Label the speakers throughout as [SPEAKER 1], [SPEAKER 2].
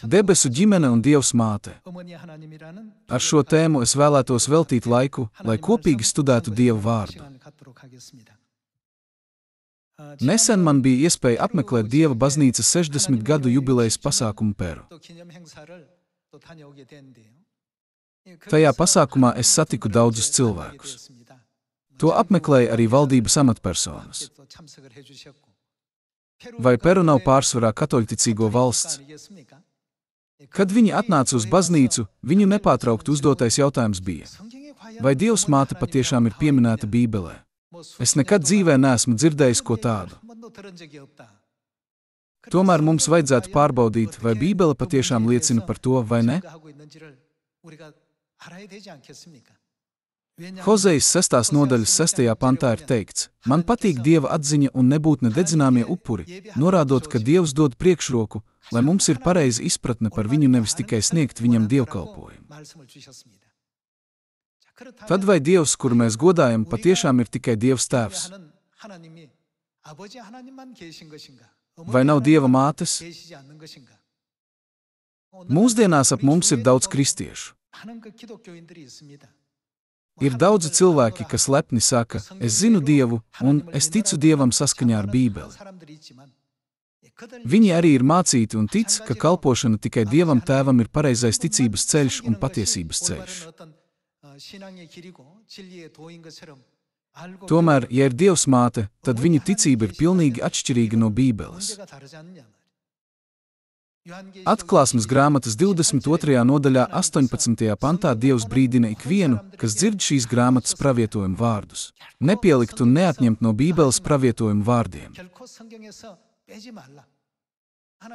[SPEAKER 1] Debesu ģimene un Dievs māte. Ar šo tēmu es vēlētos veltīt laiku, lai kopīgi studētu Dieva vārdu. Nesen man bija iespēja apmeklēt Dieva baznīcas 60 gadu jubilejas pasākumu Peru. Tajā pasākumā es satiku daudzus cilvēkus. To apmeklēja arī valdības amatpersonas. Vai Peru nav pārsvarā katoļticīgo valsts? Kad viņi atnāca uz baznīcu, viņu nepārtraukti uzdotais jautājums bija: vai Dievs māte patiešām ir pieminēta Bībelē? Es nekad dzīvē neesmu dzirdējis ko tādu. Tomēr mums vajadzētu pārbaudīt, vai Bībele patiešām liecina par to, vai ne? Hozejas 6. nodaļas 6. pantā ir teikts: man patīk Dieva atziņa un nebūtne dedzināmie upuri, norādot, ka Dievs dod priekšroku, lai mums ir pareiza izpratne par viņu, nevis tikai sniegt viņam dievkalpojumu. Tad vai Dievs, kuru mēs godājam, patiešām ir tikai Dievs tēvs? Vai nav Dieva mātes? Mūsdienās ap mums ir daudz kristiešu. Ir daudzi cilvēki, kas lepni saka: es zinu Dievu un es ticu Dievam saskaņā ar Bībeli. Viņi arī ir mācīti un tic, ka kalpošana tikai Dievam tēvam ir pareizais ticības ceļš un patiesības ceļš. Tomēr, ja ir Dievs māte, tad viņu ticība ir pilnīgi atšķirīga no Bībeles. Atklāsmes grāmatas 22. nodaļā 18. pantā Dievs brīdina ikvienu, kas dzird šīs grāmatas pravietojumu vārdus, nepielikt un neatņemt no Bībeles pravietojumu vārdiem.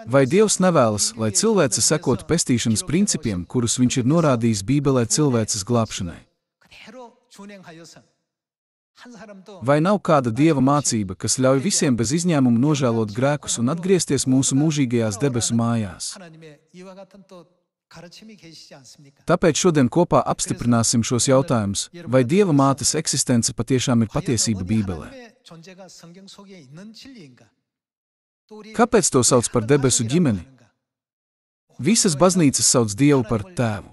[SPEAKER 1] Vai Dievs nevēlas, lai cilvēce sekotu pestīšanas principiem, kurus viņš ir norādījis Bībelē cilvēces glābšanai? Vai nav kāda Dieva mācība, kas ļauj visiem bez izņēmuma nožēlot grēkus un atgriezties mūsu mūžīgajās debesu mājās? Tāpēc šodien kopā apstiprināsim šos jautājumus, vai Dieva mātes eksistence patiešām ir patiesība Bībelē. Kāpēc to sauc par debesu ģimeni? Visas baznīcas sauc Dievu par tēvu.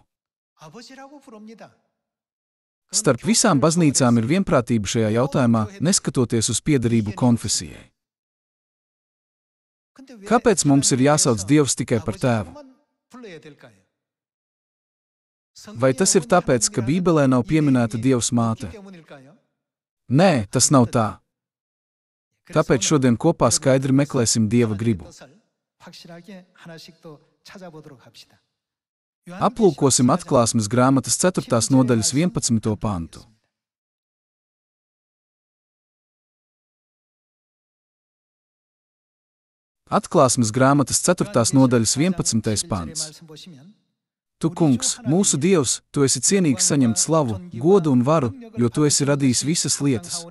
[SPEAKER 1] Starp visām baznīcām ir vienprātība šajā jautājumā, neskatoties uz piederību konfesijai. Kāpēc mums ir jāsauc Dievs tikai par tēvu? Vai tas ir tāpēc, ka Bībelē nav pieminēta Dievs māte? Nē, tas nav tā. Tāpēc šodien kopā skaidri meklēsim Dieva gribu. Aplūkosim Atklāsmes grāmatas 4. nodaļas 11. pantu. Atklāsmes grāmatas 4. nodaļas 11. pants. Tu, kungs, mūsu Dievs, tu esi cienīgs saņemt slavu, godu un varu, jo tu esi radījis visas lietas.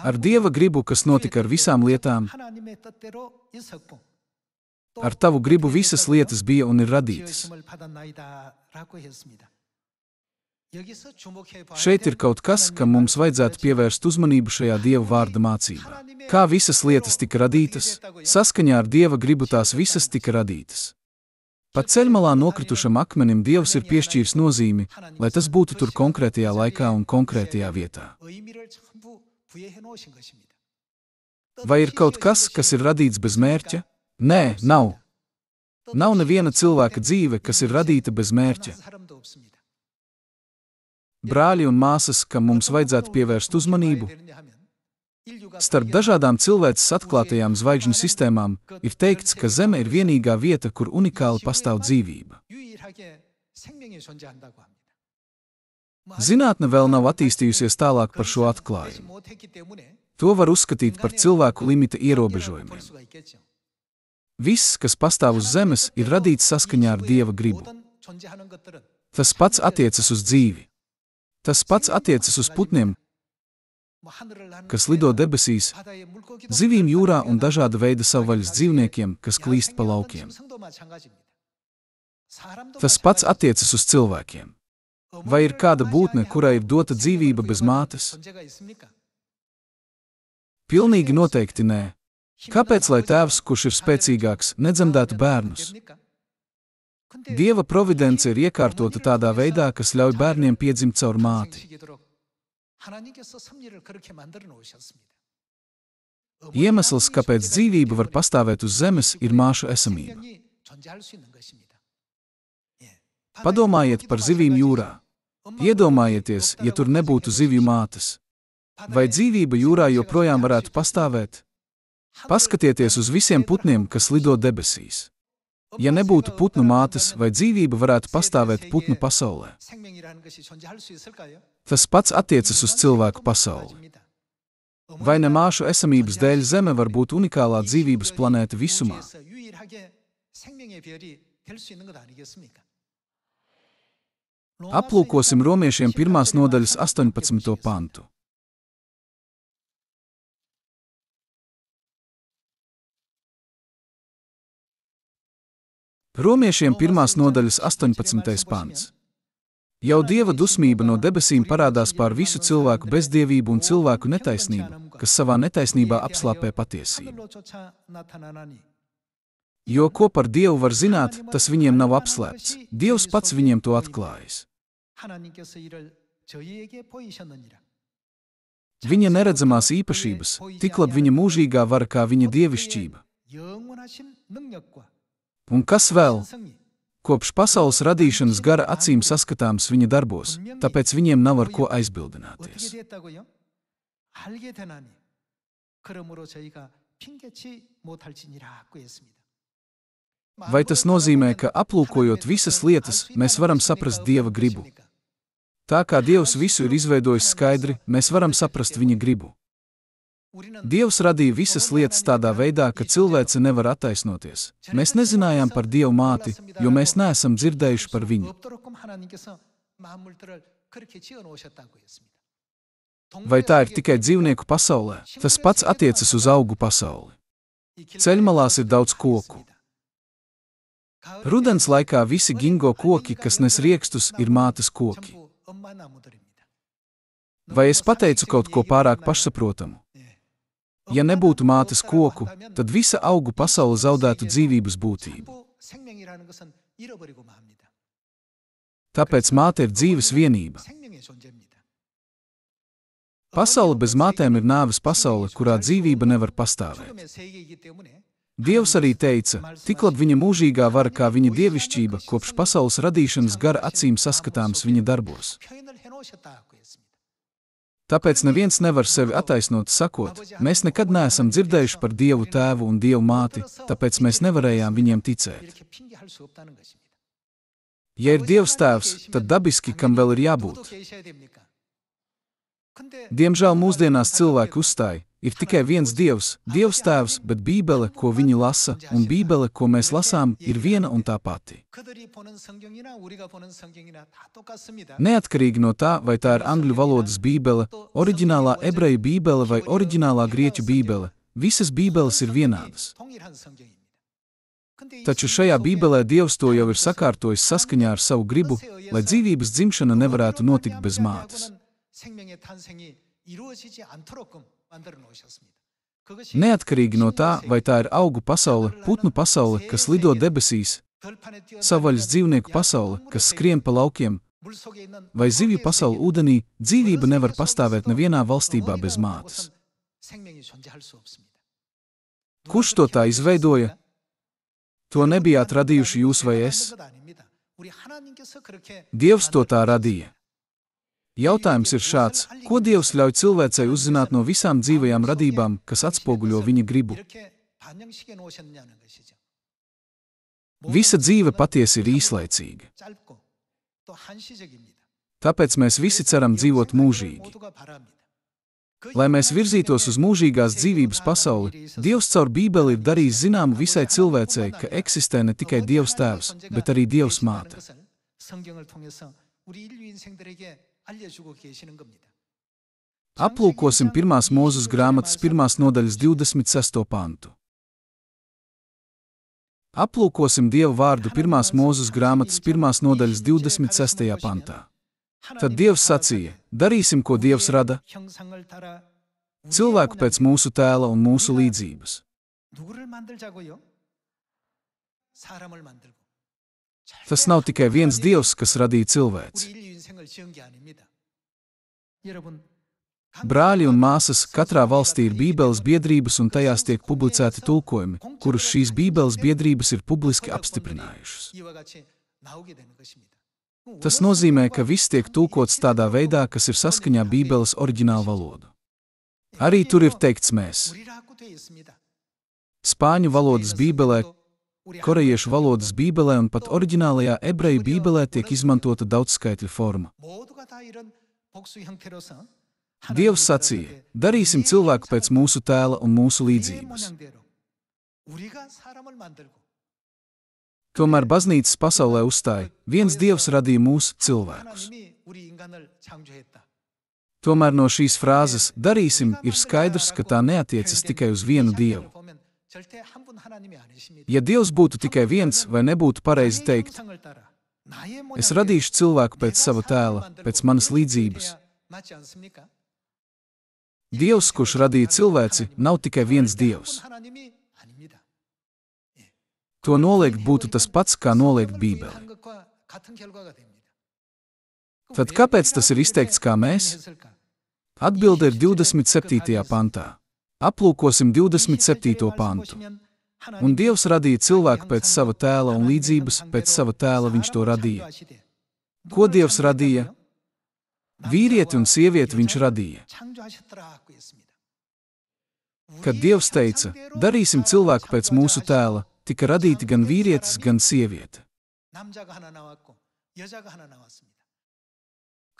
[SPEAKER 1] Ar Dieva gribu, kas notika ar visām lietām, ar tavu gribu visas lietas bija un ir radītas. Šeit ir kaut kas, kam mums vajadzētu pievērst uzmanību šajā Dieva vārda mācībā. Kā visas lietas tika radītas? Saskaņā ar Dieva gribu tās visas tika radītas. Pa ceļmalā nokritušam akmenim Dievs ir piešķīris nozīmi, lai tas būtu tur konkrētajā laikā un konkrētajā vietā. Vai ir kaut kas, kas ir radīts bez mērķa? Nē, nav. Nav neviena cilvēka dzīve, kas ir radīta bez mērķa. Brāļi un māsas, kam mums vajadzētu pievērst uzmanību, starp dažādām cilvēces atklātajām zvaigžņu sistēmām ir teikts, ka Zeme ir vienīgā vieta, kur unikāli pastāv dzīvība. Zinātne vēl nav attīstījusies tālāk par šo atklājumu. To var uzskatīt par cilvēku limita ierobežojumiem. Viss, kas pastāv uz zemes, ir radīts saskaņā ar Dieva gribu. Tas pats attiecas uz dzīvi. Tas pats attiecas uz putniem, kas lido debesīs, zivīm jūrā un dažāda veida savvaļas dzīvniekiem, kas klīst pa laukiem. Tas pats attiecas uz cilvēkiem. Vai ir kāda būtne, kurai ir dota dzīvība bez mātes? Pilnīgi noteikti nē. Kāpēc, lai tēvs, kurš ir spēcīgāks, nedzemdētu bērnus? Dieva providence ir iekārtota tādā veidā, kas ļauj bērniem piedzimt caur māti. Iemesls, kāpēc dzīvība var pastāvēt uz zemes, ir māšu esamība. Padomājiet par zivīm jūrā. Iedomājieties, ja tur nebūtu zivju mātes. Vai dzīvība jūrā joprojām varētu pastāvēt? Paskatieties uz visiem putniem, kas lido debesīs. Ja nebūtu putnu mātes, vai dzīvība varētu pastāvēt putnu pasaulē? Tas pats attiecas uz cilvēku pasauli. Vai ne māšu esamības dēļ Zeme var būt unikālā dzīvības planēta visumā? Aplūkosim Romiešiem 1. nodaļas 18. pantu. Romiešiem 1. nodaļas 18. pants. Jau Dieva dusmība no debesīm parādās pār visu cilvēku bezdievību un cilvēku netaisnību, kas savā netaisnībā apslāpē patiesību. Jo ko par Dievu var zināt, tas viņiem nav apslēpts. Dievs pats viņiem to atklājis. Viņa neredzamās īpašības, tiklab viņa mūžīgā vara kā viņa dievišķība. Un kas vēl? Kopš pasaules radīšanas gara acīm saskatāms viņa darbos, tāpēc viņiem nav ar ko aizbildināties. Vai tas nozīmē, ka aplūkojot visas lietas, mēs varam saprast Dieva gribu? Tā kā Dievs visu ir izveidojis skaidri, mēs varam saprast viņa gribu. Dievs radīja visas lietas tādā veidā, ka cilvēce nevar attaisnoties. Mēs nezinājām par Dievu māti, jo mēs neesam dzirdējuši par viņu. Vai tā ir tikai dzīvnieku pasaulē? Tas pats attiecas uz augu pasauli. Ceļmalās ir daudz koku. Rudens laikā visi gingo koki, kas nes riekstus, ir mātes koki. Vai es pateicu kaut ko pārāk pašsaprotamu? Ja nebūtu mātes koku, tad visa augu pasaule zaudētu dzīvības būtību. Tāpēc māte ir dzīves vienība. Pasaule bez mātēm ir nāves pasaule, kurā dzīvība nevar pastāvēt. Dievs arī teica, tiklab viņa mūžīgā vara kā viņa dievišķība, kopš pasaules radīšanas gara acīm saskatāms viņa darbos. Tāpēc neviens nevar sevi attaisnot, sakot, mēs nekad neesam dzirdējuši par Dievu tēvu un Dievu māti, tāpēc mēs nevarējām viņiem ticēt. Ja ir Dievs tēvs, tad dabiski, kam vēl ir jābūt? Diemžēl mūsdienās cilvēki uzstāj, ir tikai viens Dievs, Dievs tēvs, bet Bībele, ko viņi lasa, un Bībele, ko mēs lasām, ir viena un tā pati. Neatkarīgi no tā, vai tā ir angļu valodas Bībele, oriģinālā ebreju Bībele vai oriģinālā grieķu Bībele, visas Bībeles ir vienādas. Taču šajā Bībelē Dievs to jau ir sakārtojis saskaņā ar savu gribu, lai dzīvības dzimšana nevarētu notikt bez mātes. Neatkarīgi no tā, vai tā ir augu pasaule, putnu pasaule, kas lido debesīs, savvaļas dzīvnieku pasaule, kas skrien pa laukiem, vai zivju pasaule ūdenī, dzīvība nevar pastāvēt nevienā valstībā bez mātes. Kurš to tā izveidoja? To nebijāt radījuši jūs vai es? Dievs to tā radīja. Jautājums ir šāds, ko Dievs ļauj cilvēcei uzzināt no visām dzīvajām radībām, kas atspoguļo viņa gribu? Visa dzīve patiesi ir īslaicīga. Tāpēc mēs visi ceram dzīvot mūžīgi. Lai mēs virzītos uz mūžīgās dzīvības pasauli, Dievs caur Bībeli ir darījis zināmu visai cilvēcei, ka eksistē ne tikai Dievs tēvs, bet arī Dievs māte. Aplūkosim 1. Mūzes grāmatas 1. nodaļas 26. pantu. Aplūkosim Dieva vārdu 1. Mūzes grāmatas 1. nodaļas 26. pantā. Tad Dievs sacīja, darīsim, ko Dievs rada, cilvēku pēc mūsu tēla un mūsu līdzības. Tas nav tikai viens Dievs, kas radīja cilvēci. Brāļi un māsas, katrā valstī ir Bībeles biedrības un tajās tiek publicēti tulkojumi, kurus šīs Bībeles biedrības ir publiski apstiprinājušas. Tas nozīmē, ka viss tiek tulkots tādā veidā, kas ir saskaņā Bībeles oriģinālu valodu. Arī tur ir teikts mēs. Spāņu valodas Bībelē, korejiešu valodas Bībelē un pat oriģinālajā ebreju Bībelē tiek izmantota daudzskaitļu forma. Dievs sacīja: darīsim cilvēku pēc mūsu tēla un mūsu līdzības. Tomēr baznīcas pasaulē uzstāja: viens Dievs radīja mūsu cilvēkus. Tomēr no šīs frāzes darīsim ir skaidrs, ka tā neatiecas tikai uz vienu Dievu. Ja Dievs būtu tikai viens, vai nebūtu pareizi teikt: es radīšu cilvēku pēc sava tēla, pēc manas līdzības. Dievs, kurš radīja cilvēci, nav tikai viens Dievs. To noliegt būtu tas pats, kā noliegt Bībeli. Tad kāpēc tas ir izteikts kā mēs? Atbilde ir 27. pantā. Aplūkosim 27. pantu. Un Dievs radīja cilvēku pēc sava tēla un līdzības, pēc sava tēla viņš to radīja. Ko Dievs radīja? Vīrieti un sievieti viņš radīja. Kad Dievs teica: darīsim cilvēku pēc mūsu tēla, tika radīti gan vīrietis, gan sieviete.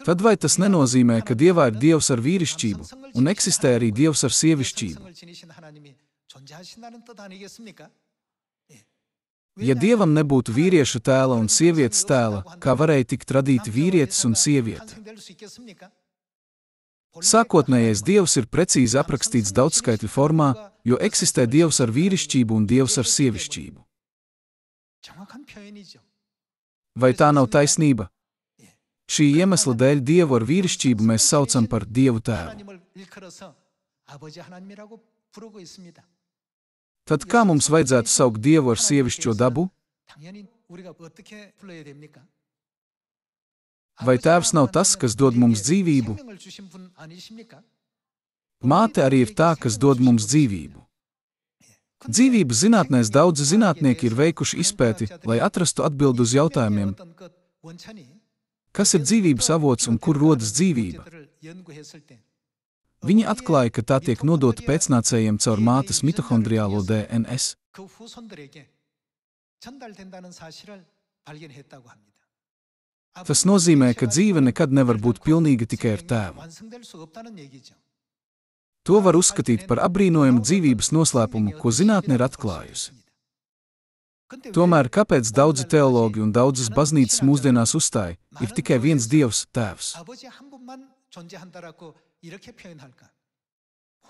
[SPEAKER 1] Tad vai tas nenozīmē, ka Dievā ir Dievs ar vīrišķību un eksistē arī Dievs ar sievišķību? Ja Dievam nebūtu vīrieša tēla un sievietes tēla, kā varēja tikt radīti vīrietis un sieviete? Sākotnējais Dievs ir precīzi aprakstīts daudzskaitļu formā, jo eksistē Dievs ar vīrišķību un Dievs ar sievišķību. Vai tā nav taisnība? Šī iemesla dēļ Dievu ar vīrišķību mēs saucam par Dievu tēvu. Tad kā mums vajadzētu saukt Dievu ar sievišķo dabu? Vai Tēvs nav tas, kas dod mums dzīvību? Māte arī ir tā, kas dod mums dzīvību. Dzīvības zinātnēs daudzi zinātnieki ir veikuši izpēti, lai atrastu atbildi uz jautājumiem: kas ir dzīvības avots un kur rodas dzīvība? Viņi atklāja, ka tā tiek nodota pēcnācējiem caur mātes mitohondriālo DNS. Tas nozīmē, ka dzīve nekad nevar būt pilnīga tikai ar tēvu. To var uzskatīt par apbrīnojamu dzīvības noslēpumu, ko zinātne ir atklājusi. Tomēr kāpēc daudzi teologi un daudzas baznīcas mūsdienās uzstāja: ir tikai viens Dievs, Tēvs?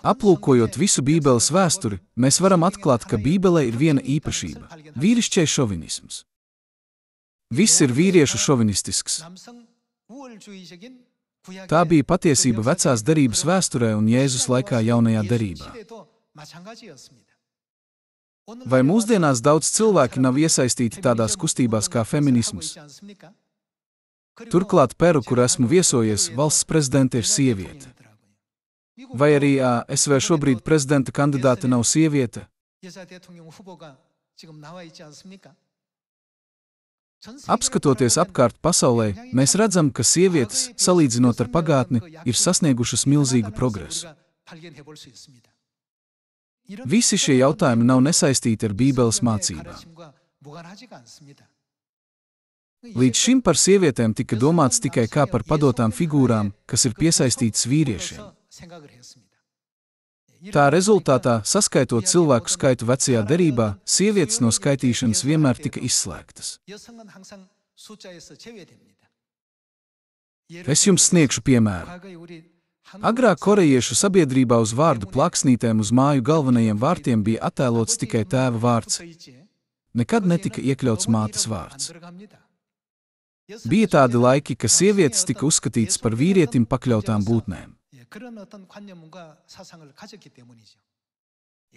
[SPEAKER 1] Aplūkojot visu Bībeles vēsturi, mēs varam atklāt, ka Bībelē ir viena īpašība – vīrišķais šovinisms. Viss ir vīriešu šovinistisks. Tā bija patiesība vecās derības vēsturē un Jēzus laikā jaunajā derībā. Vai mūsdienās daudz cilvēki nav iesaistīti tādās kustībās kā feminisms? Turklāt Peru, kur esmu viesojies, valsts prezidente ir sieviete. Vai arī ASV šobrīd prezidenta kandidāte nav sieviete? Apskatoties apkārt pasaulē, mēs redzam, ka sievietes, salīdzinot ar pagātni, ir sasniegušas milzīgu progresu. Visi šie jautājumi nav nesaistīti ar Bībeles mācībām. Līdz šim par sievietēm tika domāts tikai kā par padotām figūrām, kas ir piesaistītas vīriešiem. Tā rezultātā, saskaitot cilvēku skaitu vecajā derībā, sievietes no skaitīšanas vienmēr tika izslēgtas. Es jums sniegšu piemēru. Agrāk korejiešu sabiedrībā uz vārdu plaksnītēm uz māju galvenajiem vārtiem bija attēlots tikai tēva vārds. Nekad netika iekļauts mātes vārds. Bija tādi laiki, ka sievietes tika uzskatītas par vīrietim pakļautām būtnēm.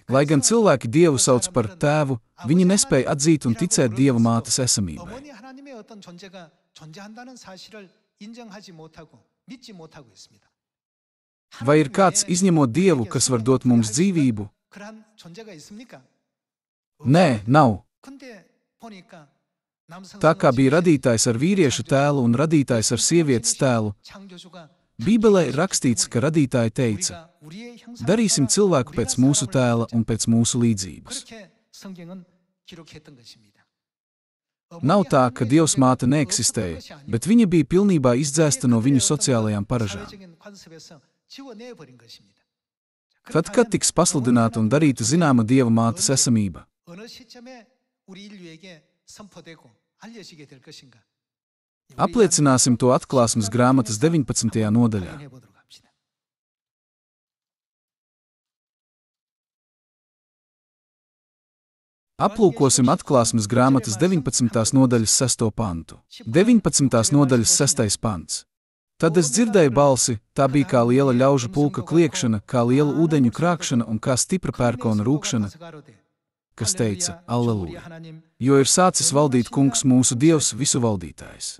[SPEAKER 1] Lai gan cilvēki Dievu sauc par tēvu, viņi nespēja atzīt un ticēt Dieva mātes esamībai.
[SPEAKER 2] 어머니 하나님의 어떤 존재가 존재한다는 사실을 인정하지 못하고 믿지 못하고 있습니다.
[SPEAKER 1] Vai ir kāds izņemot Dievu, kas var dot mums dzīvību?
[SPEAKER 2] 그러한 존재가 있습니까?
[SPEAKER 1] Nē, nav.
[SPEAKER 2] 근데 보니까
[SPEAKER 1] Tā kā bija radītājs ar vīriešu tēlu un radītājs ar sievietes tēlu,
[SPEAKER 2] 창조주가
[SPEAKER 1] Bībelē ir rakstīts, ka radītāji teica: darīsim cilvēku pēc mūsu tēla un pēc mūsu līdzības.
[SPEAKER 2] 그렇게 성경은 기록했던 것입니다.
[SPEAKER 1] Nav tā, ka Dievs māte neeksistēja, bet viņa bija pilnībā izdzēsta no viņu sociālajām paražām.
[SPEAKER 2] 사회적인 관습에서 지워내버린 것입니다.
[SPEAKER 1] Tad, kad tiks pasludināta un darīta zināma Dieva mātes esamība,
[SPEAKER 2] 어느 시점에 우리 인류에게 선포되고 알려지게 될 것인가?
[SPEAKER 1] apliecināsim to Atklāsmes grāmatas 19. nodaļā.
[SPEAKER 2] 확인해 보도록 합시다.
[SPEAKER 1] Aplūkosim Atklāsmes grāmatas 19. nodaļas 6. pantu. 19. nodaļas 6. pants. Tad es dzirdēju balsi, tā bija kā liela ļaužu pulka kliekšana, kā liela ūdeņu krākšana un kā stipra pērkona rūkšana, kas teica: Alleluja! Jo ir sācis valdīt Kungs mūsu Dievs, visu valdītājs.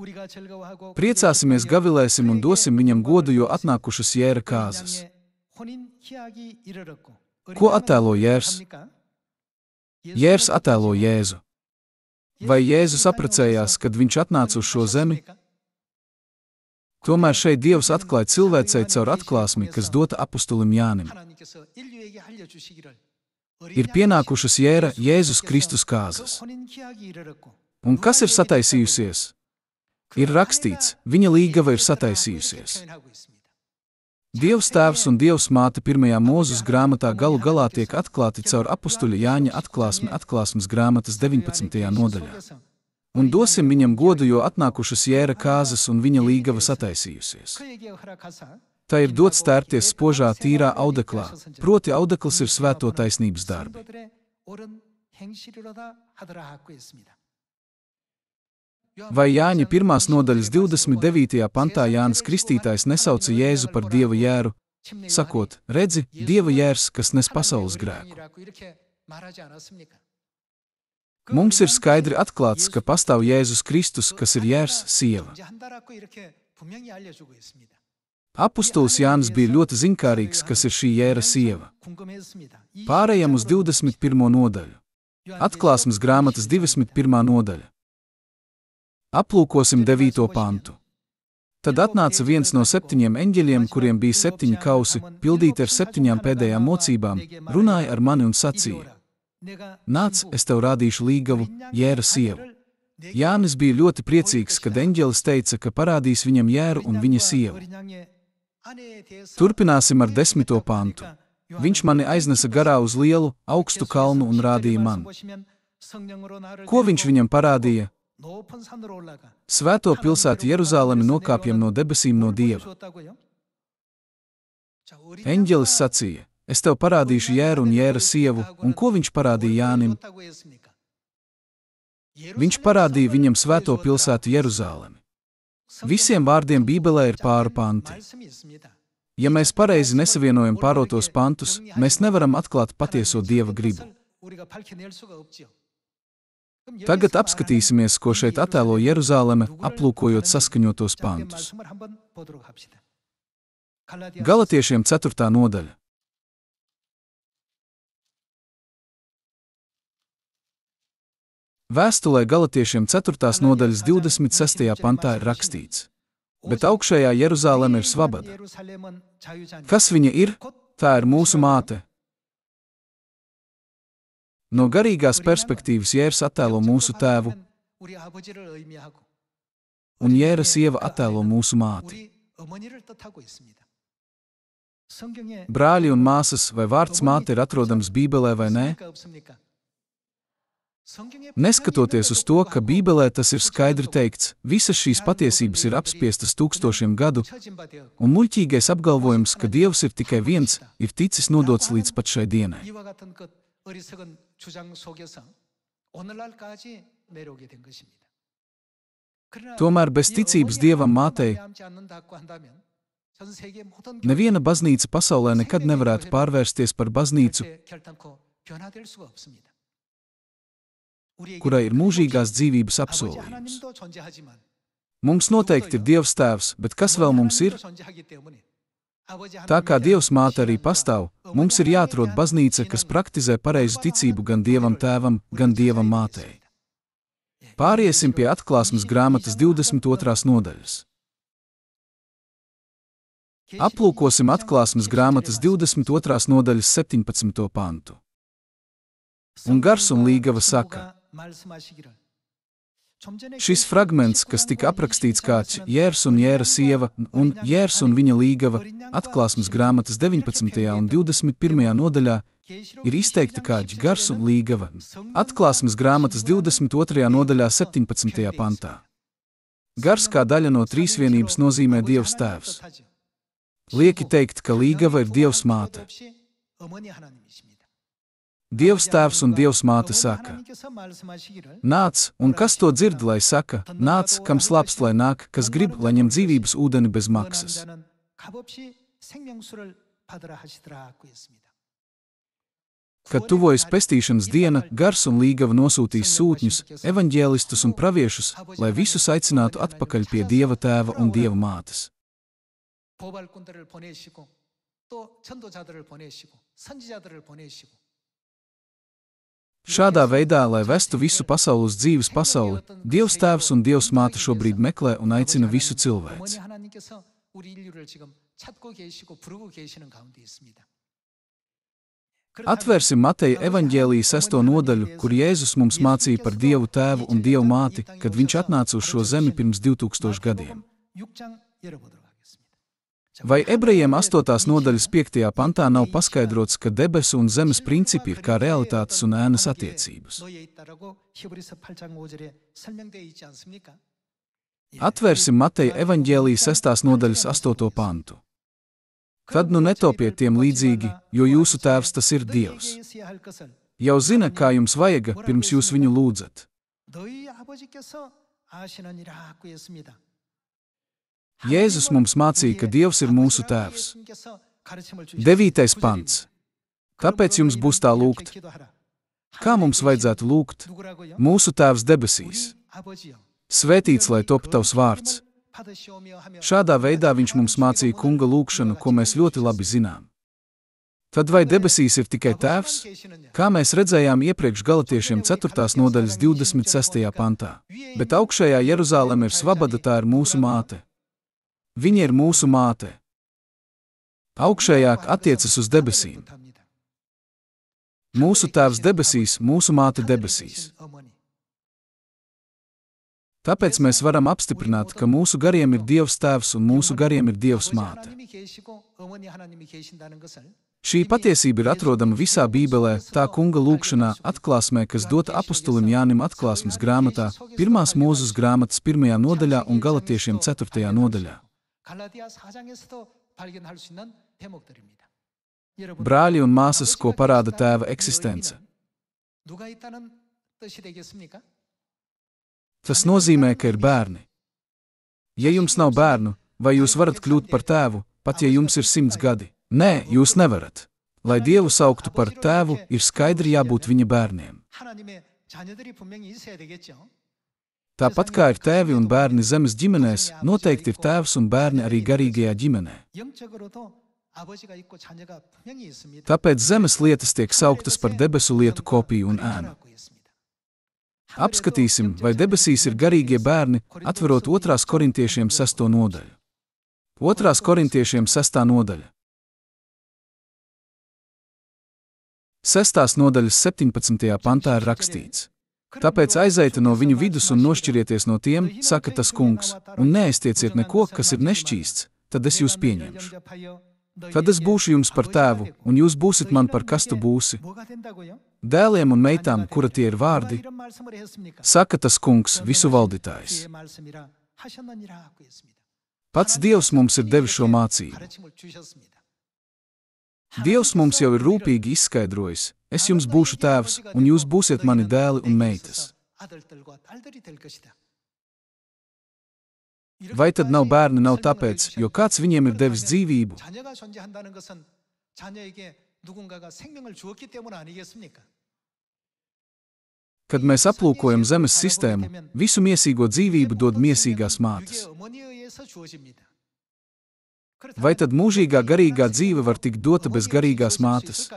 [SPEAKER 1] Priecāsimies, gavilēsim un dosim viņam godu, jo atnākušas Jēra kāzas. Ko attēlo Jērs? Jērs attēlo Jēzu. Vai Jēzus apprecējās, kad viņš atnāca uz šo zemi? Tomēr šeit Dievs atklāja cilvēcei caur atklāsmi, kas dota apustulim Jānim. Ir pienākušas Jēra, Jēzus Kristus kāzas. Un kas ir sataisījusies? Ir rakstīts, viņa līgava ir sataisījusies. Dievs Tēvs un Dievs Māte 1. Mūzes grāmatā galu galā tiek atklāti caur apustuļa Jāņa atklāsmi Atklāsmes grāmatas 19. nodaļā. Un dosim viņam godu, jo atnākušas Jēra kāzas un viņa līgava sataisījusies. Tā ir dots tērties spožā tīrā audeklā, proti audekls ir svēto taisnības darbi. Vai Jāņa 1. nodaļas 29. pantā Jānis Kristītājs nesauca Jēzu par Dieva jēru, sakot: redzi, Dieva jērs, kas nes pasaules grēku. Mums ir skaidri atklāts, ka pastāv Jēzus Kristus, kas ir jērs, sieva. Apustulis Jānis bija ļoti zinkārīgs, kas ir šī jēra sieva. Pārējām uz 21. nodaļu. Atklāsmes grāmatas 21. nodaļa. Aplūkosim 9. pantu. Tad atnāca viens no 7 eņģeļiem, kuriem bija 7 kausi, pildīti ar 7 pēdējām mocībām, runāja ar mani un sacīja: nāc, es tev rādīšu līgavu, Jēra sievu. Jānis bija ļoti priecīgs, kad eņģelis teica, ka parādīs viņam Jēru un viņa sievu. Turpināsim ar 10. pantu. Viņš mani aiznesa garā uz lielu, augstu kalnu un rādīja man. Ko viņš viņam parādīja? Svēto pilsētu Jeruzālemi nokāpjam no debesīm no Dieva. Eņģelis sacīja: es tev parādīšu Jēru un Jēra sievu, un ko viņš parādīja Jānim? Viņš parādīja viņam svēto pilsētu Jeruzālemi. Visiem vārdiem Bībelē ir pāri panti. Ja mēs pareizi nesavienojam pārotos pantus, mēs nevaram atklāt patieso Dieva gribu. Tagad apskatīsimies, ko šeit attēlo Jeruzāleme, aplūkojot saskaņotos pantus. Galatiešiem 4. nodaļa. Vēstulē Galatiešiem 4. nodaļas 26. pantā ir rakstīts: bet augšējā Jeruzāleme ir svabada. Kas viņa ir? Tā ir mūsu māte. No garīgās perspektīvas Jērs attēlo mūsu tēvu, un Jēra sieva attēlo mūsu māti. Brāļi un māsas, vai vārds māte ir atrodams Bībelē vai nē? Neskatoties uz to, ka Bībelē tas ir skaidri teikts, visas šīs patiesības ir apspiestas tūkstošiem gadu, un muļķīgais apgalvojums, ka Dievs ir tikai viens, ir ticis nodots līdz pat šai dienai. Tomēr bez ticības Dievam mātei Neviena baznīca pasaulē nekad nevarētu pārvērsties par baznīcu, kurai ir mūžīgās dzīvības apsolījums. Mums noteikti ir Dievs Tēvs, bet kas vēl mums ir? Tā kā Dievs Māte arī pastāv, mums ir jāatrod baznīca, kas praktizē pareizu ticību gan Dievam Tēvam, gan Dievam Mātei. Pāriesim pie Atklāsmes grāmatas 22. nodaļas. Aplūkosim Atklāsmes grāmatas 22. nodaļas 17. pantu. Un Gars un līgava saka. Šis fragments, kas tika aprakstīts kā Jērs un Jēra sieva un Jērs un viņa līgava Atklāsmes grāmatas 19. un 21. nodaļā, ir izteikti kā Gars un līgava Atklāsmes grāmatas 22. nodaļā 17. pantā. Gars kā daļa no trīsvienības nozīmē Dievs Tēvs. Lieki teikt, ka līgava ir Dievs Māte. Dievs Tēvs un Dievs Māte saka: Nāc, un kas to dzird, lai saka, nāc, kam slāpst, lai nāk, kas grib, lai ņem dzīvības ūdeni bez maksas. Kad tuvojas pestīšanas diena, Gars un līgava nosūtīs sūtņus, evaņģēlistus un praviešus, lai visus aicinātu atpakaļ pie Dieva Tēva un Dieva Mātes. Šādā veidā, lai vestu visu pasauli uz dzīves pasauli, Dievs Tēvs un Dievs Māte šobrīd meklē un aicina visu cilvēci. Atvērsim Mateja evaņģēlija 6. nodaļu, kur Jēzus mums mācīja par Dievu Tēvu un Dievu Māti, kad viņš atnāca uz šo zemi pirms 2000 gadiem. Vai ebrejiem 8. nodaļas 5. pantā nav paskaidrots, ka debesu un zemes principi ir kā realitātes un ēnas attiecības? Atvērsim Mateja evaņģēlija 6. nodaļas 8. pantu. Tad nu netopiet tiem līdzīgi, jo jūsu tēvs tas ir Dievs. Jau zina, kā jums vajag, pirms jūs viņu lūdzat. Jēzus mums mācīja, ka Dievs ir mūsu Tēvs. 9. pants. Tāpēc jums būs tā lūgt. Kā mums vajadzētu lūgt? Mūsu Tēvs debesīs. Svētīts, lai top tavs vārds. Šādā veidā viņš mums mācīja kunga lūgšanu, ko mēs ļoti labi zinām. Tad vai debesīs ir tikai Tēvs? Kā mēs redzējām iepriekš Galatiešiem 4. nodaļas 26. pantā. Bet augšējā Jeruzāleme ir svabada, tā ir mūsu māte. Viņa ir mūsu māte. Augšējāk attiecas uz debesīm. Mūsu Tēvs debesīs, mūsu māte debesīs. Tāpēc mēs varam apstiprināt, ka mūsu gariem ir Dievs Tēvs un mūsu gariem ir Dievs Māte. Šī patiesība ir atrodama visā Bībelē, tā kunga lūgšanā, atklāsmē, kas dota apustulim Jānim Atklāsmes grāmatā, 1. Mūzes grāmatas 1. nodaļā un Galatiešiem 4. nodaļā. Brāļi un māsas, ko parāda Tēva eksistence. Tas nozīmē, ka ir bērni. Ja jums nav bērnu, vai jūs varat kļūt par tēvu, pat ja jums ir 100 gadi? Nē, jūs nevarat. Lai Dievu sauktu par tēvu, ir skaidri jābūt viņa bērniem. Tāpat kā ir tēvi un bērni zemes ģimenēs, noteikti ir tēvs un bērni arī garīgajā ģimenē. Tāpēc zemes lietas tiek sauktas par debesu lietu kopiju un ēnu. Apskatīsim, vai debesīs ir garīgie bērni, atverot 2. korintiešiem 6. nodaļu. 2. korintiešiem 6. nodaļa. 6. nodaļas 17. pantā ir rakstīts. Tāpēc aizeita no viņu vidus un nošķirieties no tiem, saka tas kungs, un neaiztieciet neko, kas ir nešķīsts, tad es jūs pieņemšu. Tad es būšu jums par tēvu, un jūs būsit man par kastu būsi. Dēliem un meitām, kura tie ir vārdi, saka tas kungs, visu valdītājs. Pats Dievs mums ir devis šo mācību. Dievs mums jau ir rūpīgi izskaidrojis, es jums būšu tēvs, un jūs būsiet mani dēli un meitas. Vai tad nav bērni nav tāpēc, jo kāds viņiem ir devis dzīvību?
[SPEAKER 2] 자녀가 존재한다는 것은 자녀에게 누군가가 생명을 주었기 때문 아니겠습니까?
[SPEAKER 1] Kad mēs aplūkojam zemes sistēmu, visu miesīgo dzīvību dod miesīgās mātes.
[SPEAKER 2] 그게 어머니에 의해서 주어집니다.
[SPEAKER 1] Vai tad mūžīgā garīgā dzīve var tikt dota bez garīgās mātes?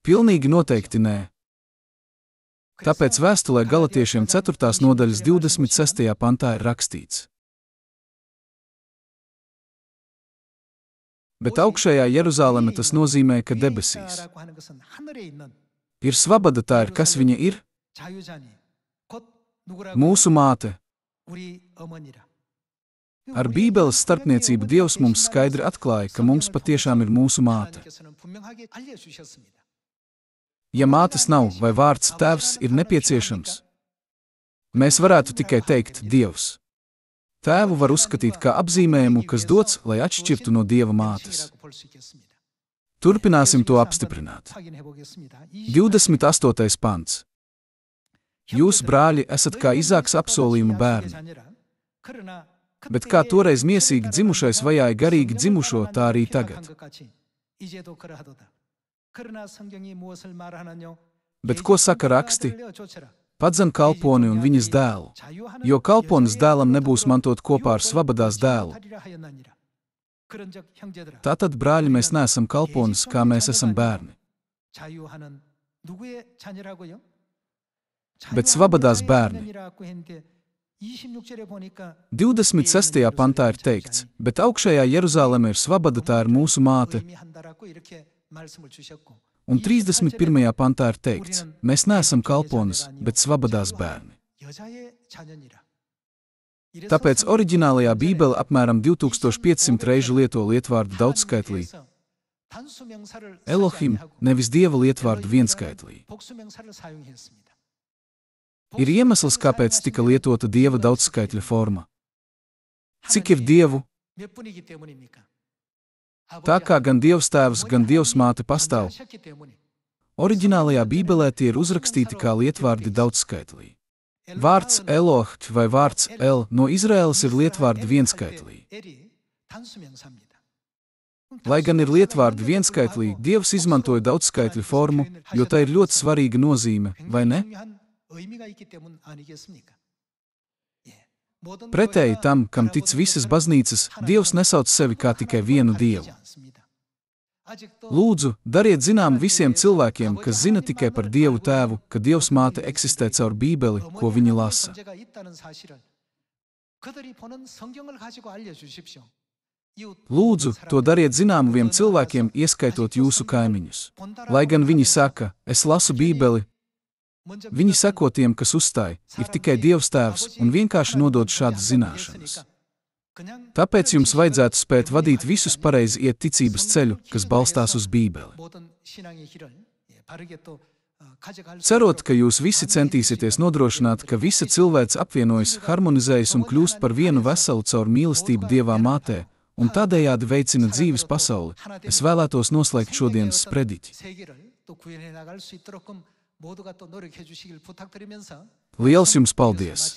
[SPEAKER 1] Pilnīgi noteikti nē. Tāpēc vēstulē Galatiešiem 4. nodaļas 26. pantā ir rakstīts: Bet augšējā Jeruzaleme tas nozīmē, ka debesīs. Ir svabada, tā ir, kas viņa ir? Mūsu māte. Ar Bībeles starpniecību Dievs mums skaidri atklāja, ka mums patiešām ir mūsu māte. Ja mātes nav, vai vārds tēvs ir nepieciešams, mēs varētu tikai teikt Dievs. Tēvu var uzskatīt kā apzīmējumu, kas dots, lai atšķirtu no Dieva mātes. Turpināsim to apstiprināt. 28. pants. Jūs, brāļi, esat kā Izāks apsolījuma bērni. Bet kā toreiz miesīgi dzimušais vajāja garīgi dzimušo, tā arī tagad. Bet ko saka raksti? Padzen kalponi un viņas dēlu, jo kalponis dēlam nebūs mantot kopā ar svabadās dēlu. Tātad, brāļi, mēs neesam kalponis, kā mēs esam bērni. Bet svabadās bērni. 26. pantā ir teikts, bet augšējā Jeruzaleme ir svabada, tā ir mūsu māte. Un 31. pantā ir teikts, mēs neesam kalponis, bet svabadās bērni. Tāpēc oriģinālajā Bībele apmēram 2500 reižu lieto lietvārdu daudzskaitlī Elohim, nevis Dieva lietvārdu vienskaitlī. Ir iemesls, kāpēc tika lietota Dieva daudzskaitļa forma. Cik ir Dievu? Tā kā gan Dievs tēvs, gan Dievs māte pastāv, oriģinālajā Bībelē tie ir uzrakstīti kā lietvārdi daudzskaitlī. Vārds Eloht vai vārds El no Izraēlas ir lietvārdi vienskaitlī. Lai gan ir lietvārdi vienskaitlī, Dievs izmantoja daudzskaitļu formu, jo tā ir ļoti svarīga nozīme, vai ne? Pretēji tam, kam tic visas baznīcas, Dievs nesauc sevi kā tikai vienu Dievu. Lūdzu, dariet zinām visiem cilvēkiem, kas zina tikai par Dievu tēvu, ka Dievs māte eksistē caur Bībeli, ko viņi lasa. Lūdzu, to dariet zināmiem cilvēkiem, ieskaitot jūsu kaimiņus. Lai gan viņi saka, es lasu Bībeli, viņi seko tiem, kas uzstāj, ir tikai Dievs tēvs un vienkārši nodod šādas zināšanas. Tāpēc jums vajadzētu spēt vadīt visus pareizi iet ticības ceļu, kas balstās uz Bībeli. Cerot, ka jūs visi centīsieties nodrošināt, ka visa cilvēce apvienojas, harmonizējas un kļūst par vienu veselu caur mīlestību Dievā mātē, un tādējādi veicina dzīves pasauli, es vēlētos noslēgt šodienas sprediķi. Liels jums paldies!